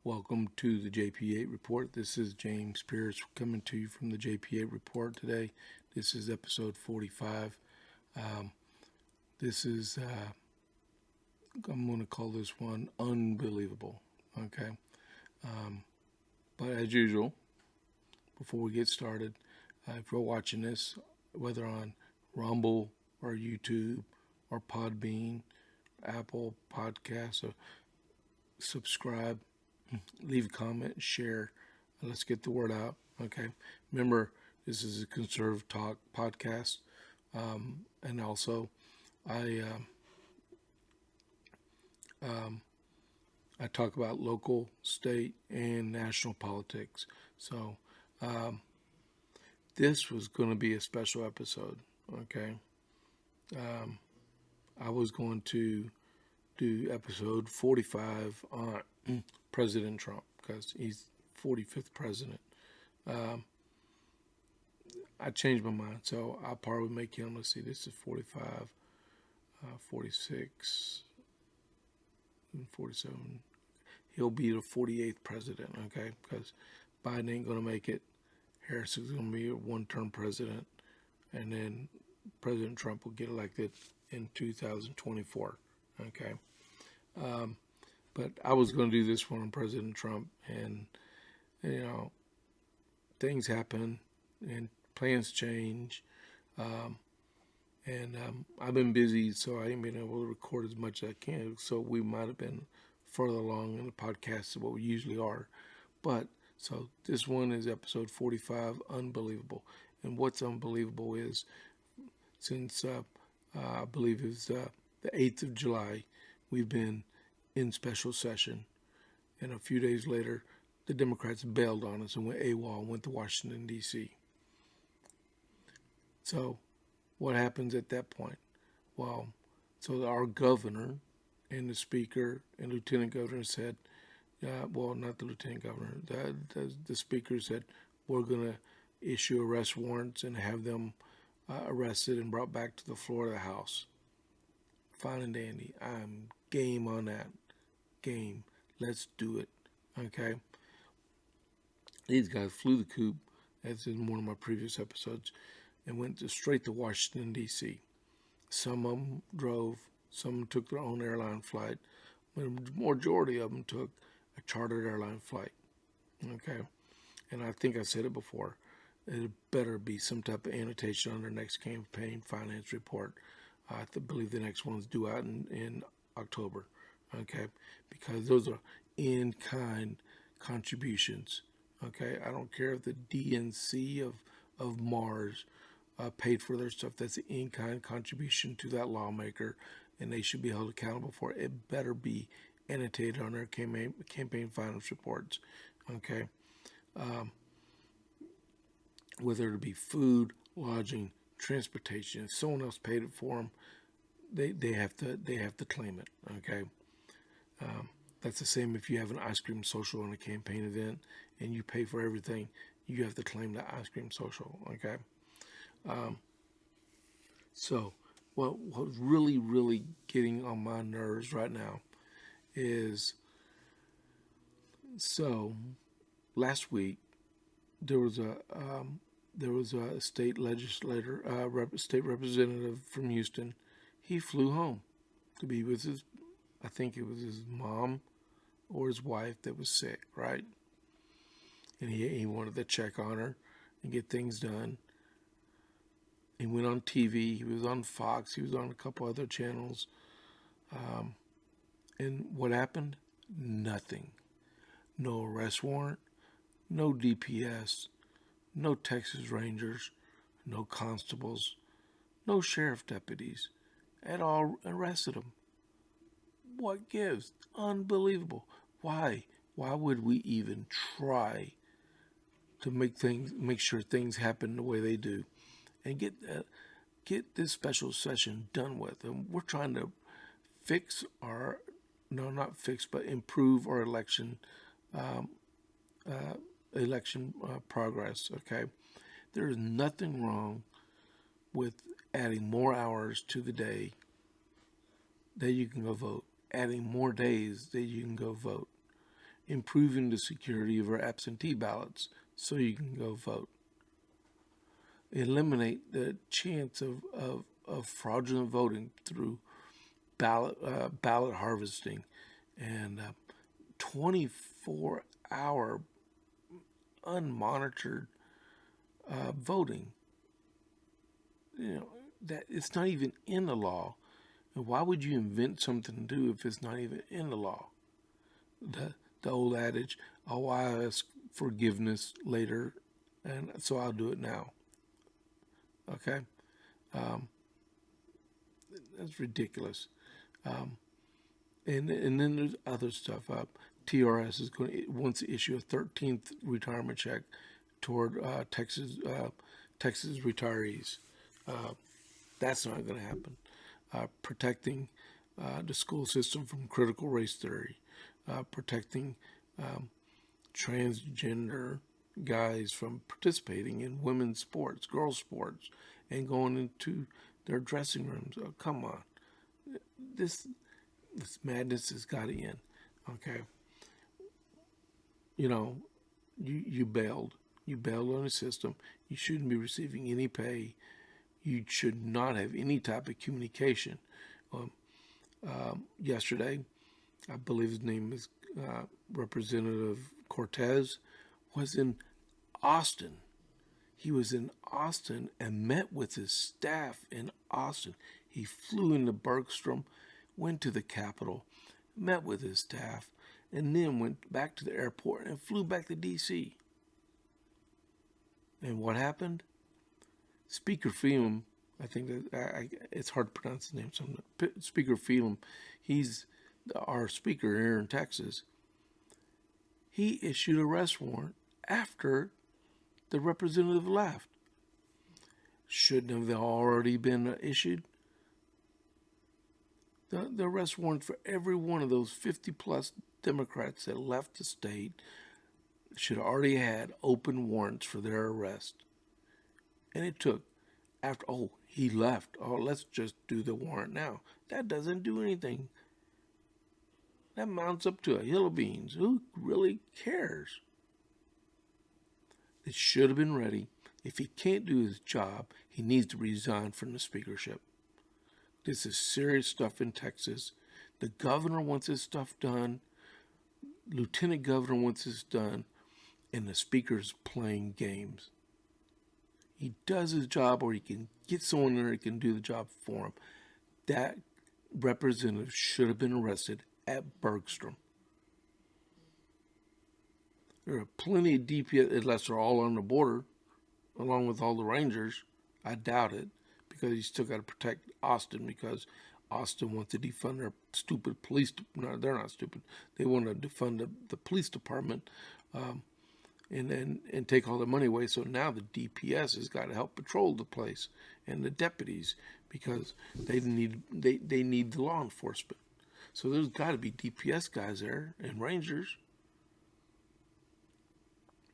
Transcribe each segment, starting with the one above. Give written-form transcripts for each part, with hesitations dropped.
Welcome to the JP8 Report. This is James Pierce coming to you from the JP8 Report today. This is episode 45. I'm going to call this one Unbelievable. Okay. But as usual, before we get started, if you're watching this, whether on Rumble or YouTube or Podbean, Apple Podcasts, or subscribe, leave a comment, share. Let's get the word out. Okay. Remember, this is a conservative talk podcast, and also I talk about local, state, and national politics. So this was going to be a special episode. Okay. I was going to do episode 45 on President Trump because he's 45th president. I changed my mind, so I'll probably make him, let's see, this is 45, 46, and 47. He'll be the 48th president, okay, because Biden ain't going to make it. Harris is going to be a one-term president, and then President Trump will get elected in 2024, okay. But I was going to do this one on President Trump, and, things happen, and plans change, and I've been busy, so I ain't been able to record as much as I can, so we might have been further along in the podcast than what we usually are. But, so this one is episode 45, Unbelievable. And what's unbelievable is, since I believe it's the 8th of July, we've been in special session, and a few days later, the Democrats bailed on us and went AWOL and went to Washington, D.C. So, what happens at that point? Well, so our governor and the speaker and lieutenant governor said, not the lieutenant governor, the speaker said, we're going to issue arrest warrants and have them arrested and brought back to the floor of the House. Fine and dandy. I'm game on that. Game. Let's do it. Okay. These guys flew the coop, as in one of my previous episodes, and went straight to Washington, D.C. Some of them drove, some took their own airline flight, but the majority of them took a chartered airline flight. Okay. And I think I said it before. It better be some type of annotation on their next campaign finance report. I believe the next one's due out in October. Okay, because those are in-kind contributions. Okay, I don't care if the DNC of Mars paid for their stuff. That's an in-kind contribution to that lawmaker, and they should be held accountable for it. It better be annotated on their campaign finance reports. Okay, whether it be food, lodging, transportation, if someone else paid it for them, they have to claim it. Okay. That's the same if you have an ice cream social on a campaign event and you pay for everything, you have to claim that ice cream social, okay? So what's really, really getting on my nerves right now is, so last week there was a state legislator, state representative from Houston. He flew home to be with I think it was his mom or his wife that was sick, right? And he wanted to check on her and get things done. He went on TV. He was on Fox. He was on a couple other channels. And what happened? Nothing. No arrest warrant, no DPS, no Texas Rangers, no constables, no sheriff deputies at all arrested him. What gives? Unbelievable. Why? Why would we even try to make sure things happen the way they do, and get this special session done with? And we're trying to improve our election progress. Okay, there is nothing wrong with adding more hours to the day that you can go vote, adding more days that you can go vote. improving the security of our absentee ballots so you can go vote. Eliminate the chance of fraudulent voting through ballot harvesting and 24-hour unmonitored voting. That it's not even in the law. And why would you invent something to do if it's not even in the law? The old adage, "Oh, I ask forgiveness later, and so I'll do it now." Okay, that's ridiculous. And then there's other stuff. TRS is wants to issue a 13th retirement check toward Texas retirees. That's not going to happen. Protecting the school system from critical race theory, protecting transgender guys from participating in women's sports, girls' sports, and going into their dressing rooms. Oh, come on. This madness has got to end. Okay. You bailed. You bailed on the system. You shouldn't be receiving any pay. You should not have any type of communication. Yesterday, I believe his name is Representative Cortez, was in Austin. He was in Austin and met with his staff in Austin. He flew into Bergstrom, went to the Capitol, met with his staff, and then went back to the airport and flew back to D.C. And what happened? Speaker Phelan, I think that it's hard to pronounce his name. Speaker Phelan, he's our speaker here in Texas. He issued an arrest warrant after the representative left. Shouldn't have already been issued? The arrest warrant for every one of those 50-plus Democrats that left the state should have already had open warrants for their arrest. And it took, he left. Let's just do the warrant now. That doesn't do anything. That mounts up to a hill of beans. Who really cares? It should have been ready. If he can't do his job, he needs to resign from the speakership. This is serious stuff in Texas. The governor wants his stuff done. Lieutenant governor wants his done. And the speaker's playing games. He does his job, or he can get someone there who can do the job for him. That representative should have been arrested at Bergstrom. There are plenty of DPS, unless they're all on the border, along with all the Rangers. I doubt it, because you still got to protect Austin, because Austin wants to defund their stupid police. No, they're not stupid. They want to defund the police department, and take all the money away. So now the DPS has got to help patrol the place, and the deputies, because they need the law enforcement. So there's got to be DPS guys there and Rangers.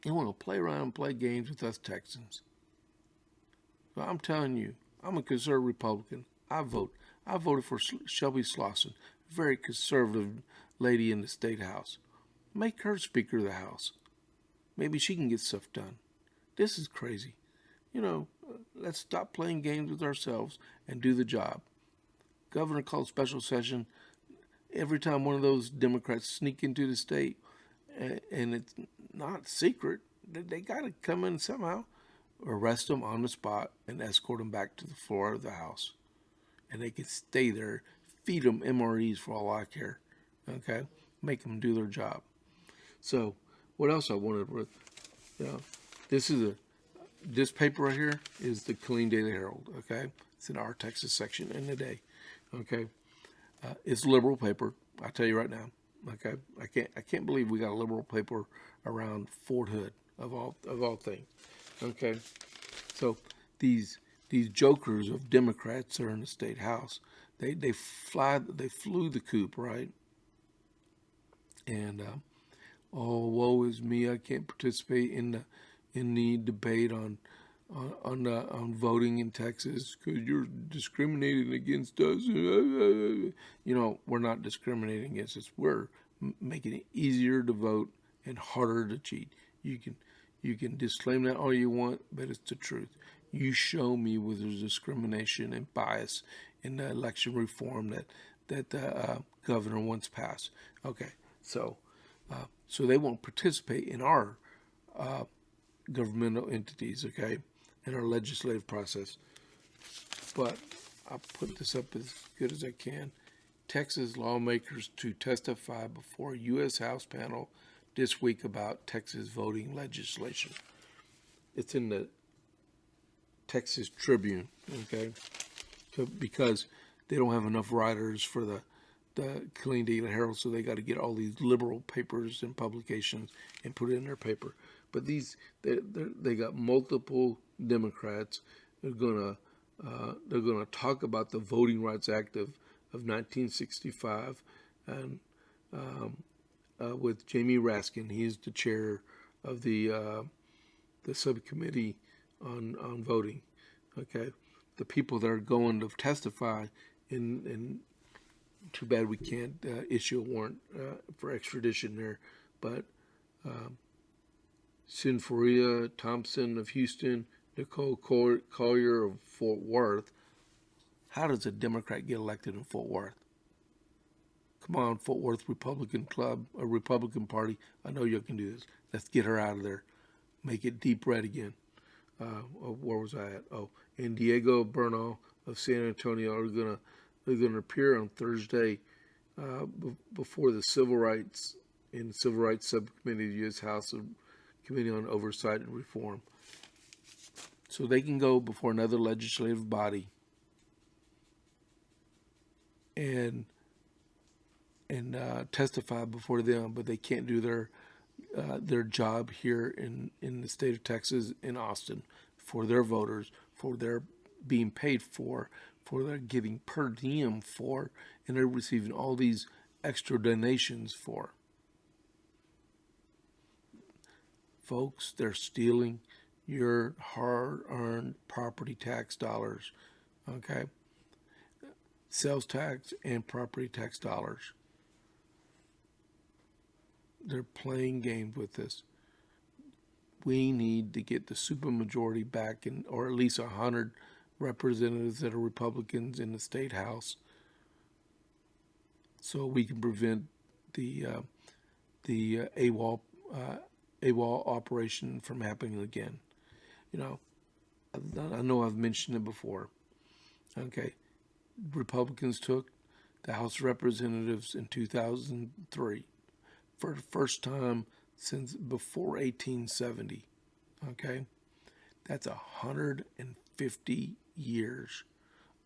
They want to play around and play games with us Texans. So I'm telling you, I'm a conservative Republican. I voted for Shelby Slauson, a very conservative lady in the State House. Make her Speaker of the House. Maybe she can get stuff done. This is crazy. Let's stop playing games with ourselves and do the job. Governor called special session. Every time one of those Democrats sneak into the state, and it's not secret, they got to come in somehow, arrest them on the spot, and escort them back to the floor of the House. And they can stay there, feed them MREs for all I care. Okay? Make them do their job. So, what else I wanted with, this paper right here is the Killeen Daily Herald, okay? It's in our Texas section in the day, okay? It's a liberal paper, I tell you right now, okay? I can't believe we got a liberal paper around Fort Hood of all things, okay? So these jokers of Democrats that are in the State House, they flew the coop, right? And woe is me, I can't participate in the debate on voting in Texas because you're discriminating against us. We're not discriminating against us. We're making it easier to vote and harder to cheat. You can disclaim that all you want, but it's the truth. You show me where there's discrimination and bias in the election reform that the governor wants passed. Okay, so they won't participate in our governmental entities, okay, in our legislative process. But I'll put this up as good as I can. Texas lawmakers to testify before U.S. House panel this week about Texas voting legislation. It's in the Texas Tribune, okay, because they don't have enough writers for the Killeen Daily Herald, so they got to get all these liberal papers and publications and put it in their paper. But they got multiple Democrats. They're gonna talk about the Voting Rights Act of 1965, and with Jamie Raskin. He's the chair of the subcommittee on voting. Okay, the people that are going to testify in too bad we can't issue a warrant for extradition there, but Sinforia Thompson of Houston, Nicole Collier of Fort Worth. How does a Democrat get elected in Fort Worth? Come on, Fort Worth Republican Club, a Republican Party. I know you can do this. Let's get her out of there. Make it deep red again. Where was I at? Oh, and Diego Bernal of San Antonio are gonna appear on Thursday before the Civil Rights Subcommittee of the U.S. House Committee on Oversight and Reform. So they can go before another legislative body and testify before them, but they can't do their job here in the state of Texas, in Austin, for their voters, for their being paid for their getting per diem for, and they're receiving all these extra donations for. Folks, they're stealing your hard-earned property tax dollars, okay? Sales tax and property tax dollars. They're playing games with this. We need to get the supermajority back, or at least 100 representatives that are Republicans in the state house, so we can prevent the AWOL operation from happening again. You know, I know I've mentioned it before. Okay, Republicans took the House of Representatives in 2003 for the first time since before 1870. Okay, that's 150 years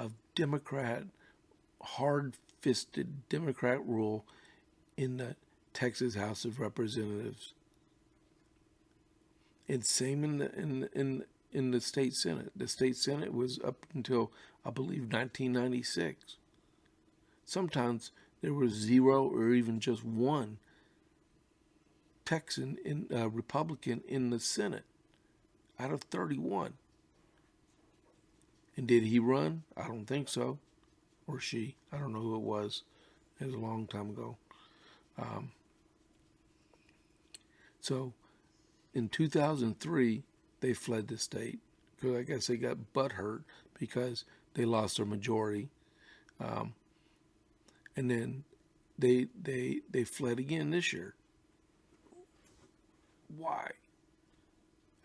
of hard-fisted Democrat rule in the Texas House of Representatives. And same in the state Senate. The state Senate was up until, I believe, 1996. Sometimes there was 0 or even just 1 Texan Republican in the Senate out of 31. And did he run? I don't think so. Or she. I don't know who it was. It was a long time ago. So in 2003, they fled the state because I guess they got butthurt because they lost their majority. And then they fled again this year. Why?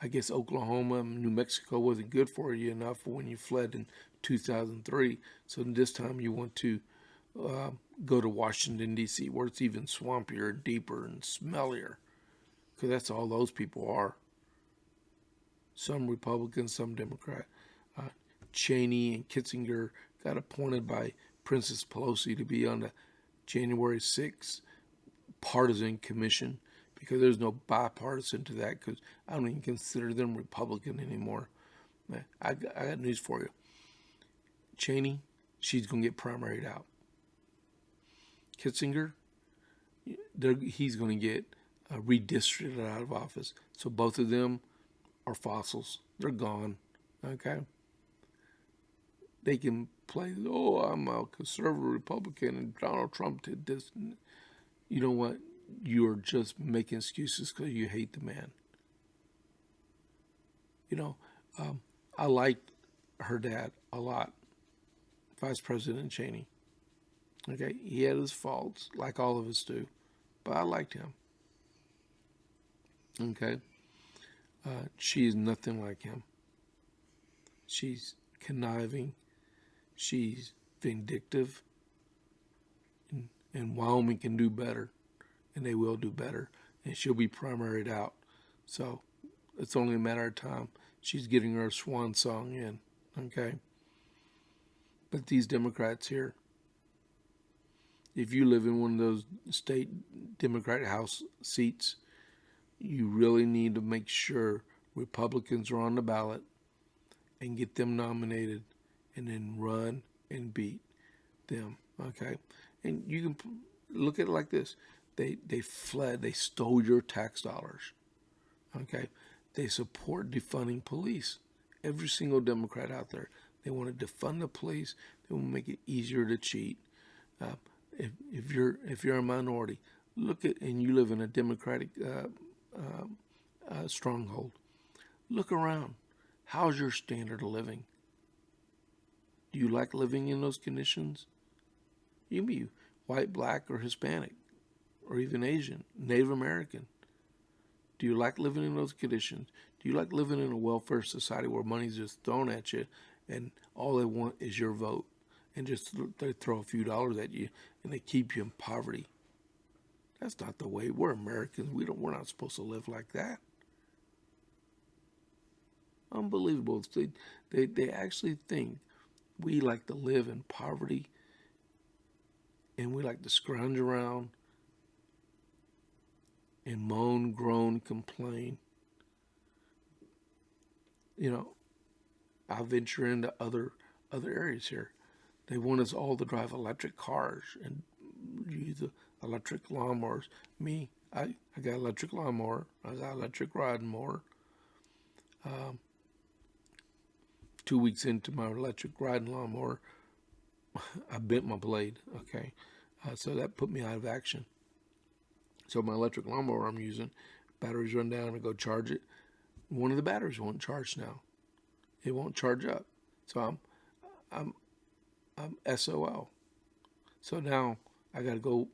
I guess Oklahoma and New Mexico wasn't good for you enough when you fled in 2003. So this time you want to go to Washington, D.C., where it's even swampier and deeper and smellier. Because that's all those people are. Some Republicans, some Democrat. Cheney and Kitzinger got appointed by Princess Pelosi to be on the January 6th partisan commission, because there's no bipartisan to that, because I don't even consider them Republican anymore. I got news for you. Cheney, she's going to get primaried out. Kitzinger, he's going to get redistricted out of office. So both of them are fossils. They're gone. Okay? They can play, I'm a conservative Republican and Donald Trump did this. you know what? You're just making excuses because you hate the man. You know, I liked her dad a lot, Vice President Cheney. Okay, he had his faults, like all of us do, but I liked him. Okay, she's nothing like him. She's conniving, she's vindictive, and Wyoming can do better, and they will do better, and she'll be primaried out. So it's only a matter of time. She's getting her swan song in, okay? But these Democrats here, if you live in one of those state Democratic House seats, you really need to make sure Republicans are on the ballot and get them nominated and then run and beat them, okay? And you can look at it like this. They fled, they stole your tax dollars, okay? They support defunding police. Every single Democrat out there, they want to defund the police. They want to make it easier to cheat. If you're a minority, look at, and you live in a Democratic stronghold, look around. How's your standard of living? Do you like living in those conditions? You can be white, black, or Hispanic, or even Asian, Native American. Do you like living in those conditions? Do you like living in a welfare society where money's just thrown at you and all they want is your vote, and just they throw a few dollars at you and they keep you in poverty? That's not the way. We're Americans. We're not supposed to live like that. Unbelievable. They actually think we like to live in poverty and we like to scrounge around and moan, groan, complain. You know, I venture into other areas here. They want us all to drive electric cars and use the electric lawnmowers. Me, I got electric lawnmower. I got electric riding mower. 2 weeks into my electric riding lawnmower, I bent my blade. Okay, so that put me out of action. So my electric lawnmower I'm using, batteries run down, I go charge it. One of the batteries won't charge now. It won't charge up. So I'm SOL. So now I got to go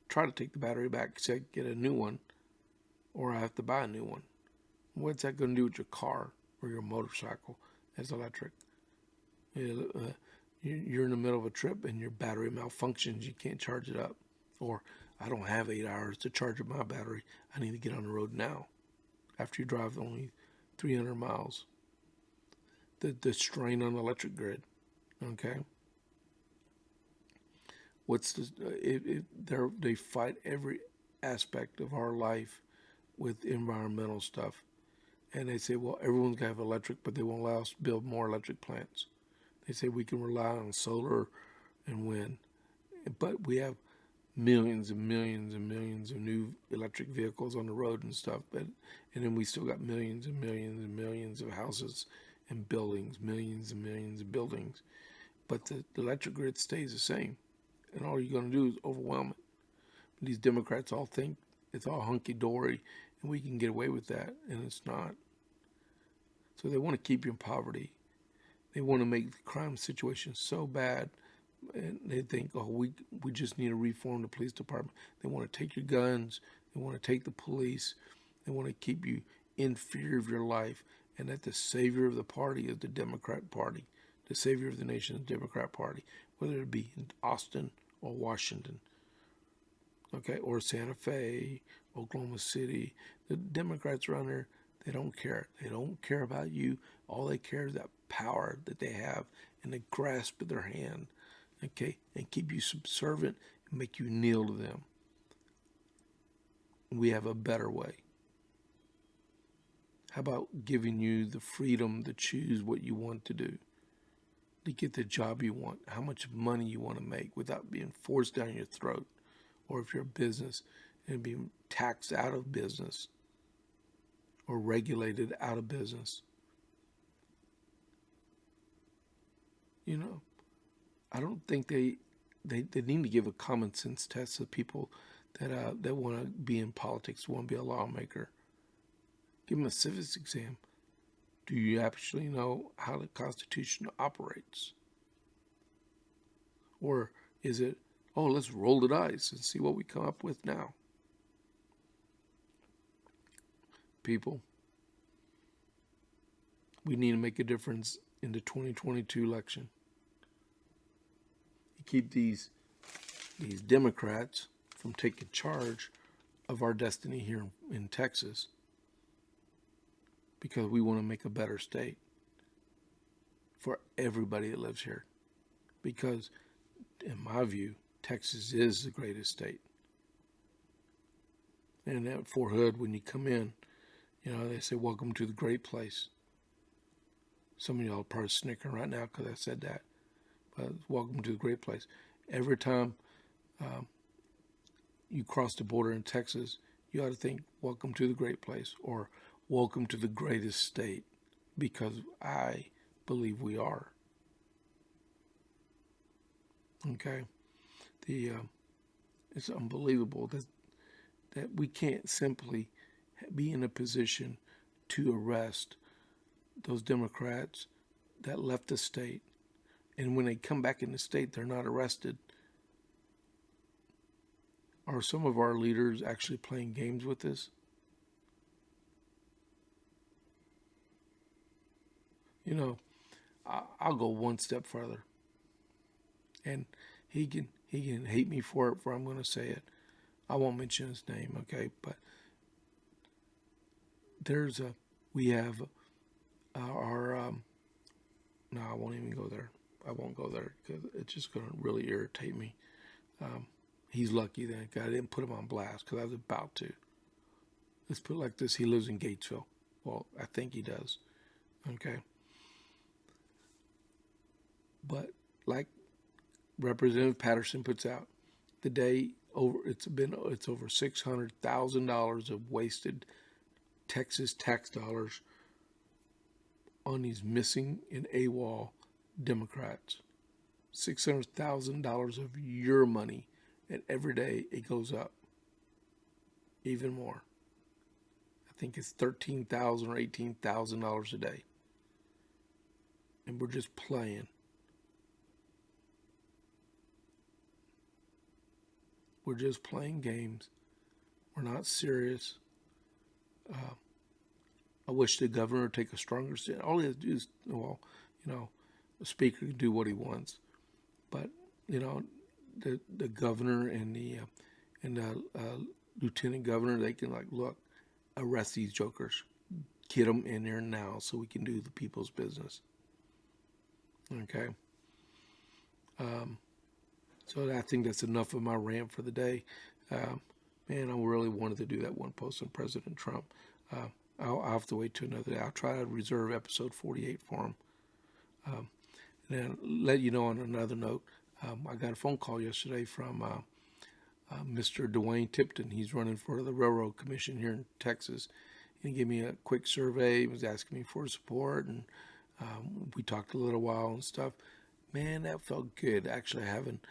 try to take the battery back so I can get a new one, or I have to buy a new one. What's that going to do with your car or your motorcycle that's electric? You're in the middle of a trip and your battery malfunctions. You can't charge it up. Or I don't have 8 hours to charge up my battery. I need to get on the road now. After you drive only 300 miles. The strain on the electric grid. Okay. They fight every aspect of our life with environmental stuff. And they say, well, everyone's got to have electric, but they won't allow us to build more electric plants. They say we can rely on solar and wind. But we have millions and millions and millions of new electric vehicles on the road and stuff. And then we still got millions and millions and millions of houses and buildings, millions and millions of buildings. But the electric grid stays the same. And all you're going to do is overwhelm it. But these Democrats all think it's all hunky-dory and we can get away with that, and it's not. So they want to keep you in poverty. They want to make the crime situation so bad, and they think, oh, we just need to reform the police department. They want to take your guns. They want to take the police. They want to keep you in fear of your life, and that the savior of the party is the Democrat Party. The savior of the nation is the Democrat Party, whether it be in Austin or Washington, okay, or Santa Fe, Oklahoma City. The Democrats around there, they don't care. They don't care about you. All they care is that power that they have and the grasp of their hand, okay, and keep you subservient and make you kneel to them. We have a better way. How about giving you the freedom to choose what you want to do, to get the job you want, how much money you want to make without being forced down your throat, or if you're a business and being taxed out of business or regulated out of business. You know, I don't think they need to give a common sense test to people that want to be in politics, want to be a lawmaker. Give them a civics exam. Do you actually know how the Constitution operates? Or is it, oh, let's roll the dice and see what we come up with now? People, we need to make a difference in the 2022 election. You keep these Democrats from taking charge of our destiny here in Texas, because we want to make a better state for everybody that lives here. Because, in my view, Texas is the greatest state. And at Fort Hood, when you come in, they say, welcome to the great place. Some of y'all are probably snickering right now because I said that. But welcome to the great place. Every time you cross the border in Texas, you ought to think, welcome to the great place, or welcome to the greatest state, because I believe we are. Okay? It's unbelievable that we can't simply be in a position to arrest those Democrats that left the state, and when they come back in the state, they're not arrested. Are some of our leaders actually playing games with this? I'll go one step further, and he can hate me for it, for I'm going to say it. I won't mention his name, okay? But we have our no, I won't even go there. I won't go there because it's just going to really irritate me. He's lucky that I didn't put him on blast, because I was about to. Let's put it like this: he lives in Gatesville. Well, I think he does. Okay. But like Representative Patterson puts out, it's over $600,000 of wasted Texas tax dollars on these missing and AWOL Democrats. $600,000 of your money, and every day it goes up even more. I think it's $13,000 or $18,000 a day, and we're just playing. We're just playing games. We're not serious. I wish the governor would take a stronger stand. All he has to do is, the speaker can do what he wants, but the governor and the lieutenant governor, they can look, arrest these jokers, get them in there now, so we can do the people's business. Okay. So I think that's enough of my rant for the day. Man, I really wanted to do that one post on President Trump. I'll have to wait till another day. I'll try to reserve episode 48 for him. And let you know on another note, I got a phone call yesterday from Mr. Dwayne Tipton. He's running for the Railroad Commission here in Texas. And he gave me a quick survey. He was asking me for support, and we talked a little while and stuff. Man, that felt good, actually having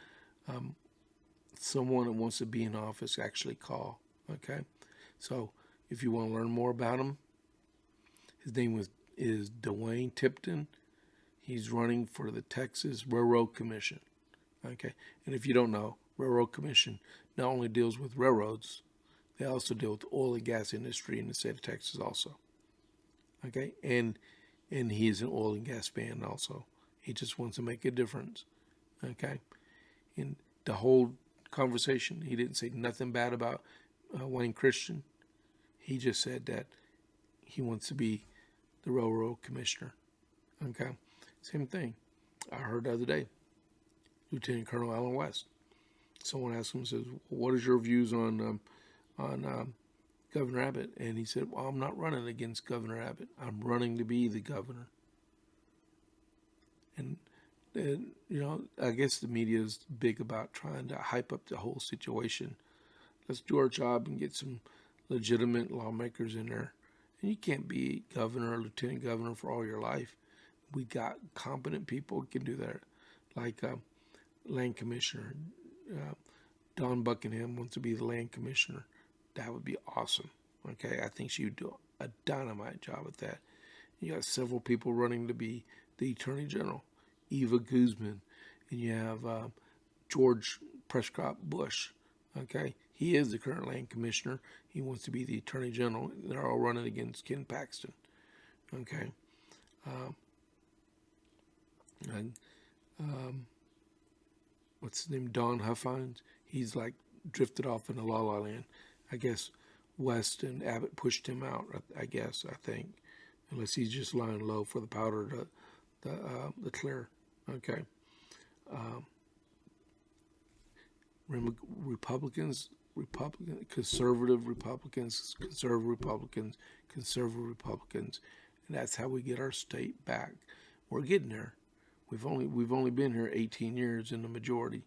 someone that wants to be in office actually call. Okay, so if you want to learn more about him, his name is Dwayne Tipton. He's running for the Texas Railroad Commission. Okay, and if you don't know, Railroad Commission not only deals with railroads, they also deal with the oil and gas industry in the state of Texas also. Okay, and he's an oil and gas man also. He just wants to make a difference. Okay, in the whole conversation, he didn't say nothing bad about Wayne Christian. He just said that he wants to be the railroad commissioner. Okay, same thing. I heard the other day, Lieutenant Colonel Allen West. Someone asked him, says, "What is your views on Governor Abbott?" And he said, "Well, I'm not running against Governor Abbott. I'm running to be the governor." And I guess the media is big about trying to hype up the whole situation. Let's do our job and get some legitimate lawmakers in there. And you can't be governor or lieutenant governor for all your life. We got competent people who can do that, like land commissioner Dawn Buckingham wants to be the land commissioner. That would be awesome. Okay, I think she would do a dynamite job at that. You got several people running to be the attorney general. Eva Guzman, and you have George Prescott Bush. Okay, he is the current land commissioner. He wants to be the attorney general. They're all running against Ken Paxton. Okay, what's his name? Don Huffines. He's like drifted off into La La Land. I guess West and Abbott pushed him out. I think, unless he's just lying low for the powder to clear. Okay. Republicans, conservative Republicans, and that's how we get our state back. We're getting there. We've only been here 18 years in the majority.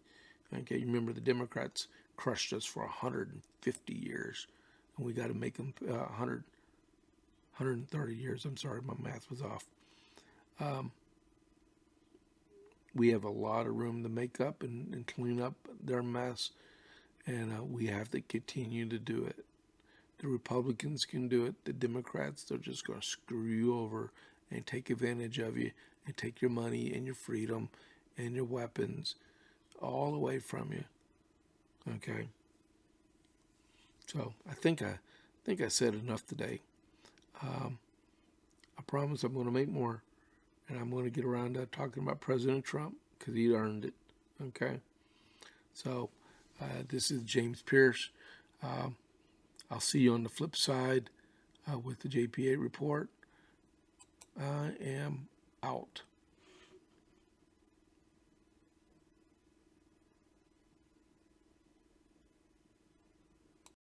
Okay, you remember the Democrats crushed us for 150 years, and we got to make them 130 years. I'm sorry, my math was off. We have a lot of room to make up and clean up their mess, and we have to continue to do it. The Republicans can do it. The Democrats, they're just going to screw you over and take advantage of you and take your money and your freedom and your weapons all away from you. Okay. So I think I said enough today. I promise I'm going to make more, and I'm going to get around to talking about President Trump because he earned it. Okay. So this is James Pierce. I'll see you on the flip side with the JP8 Report. I am out.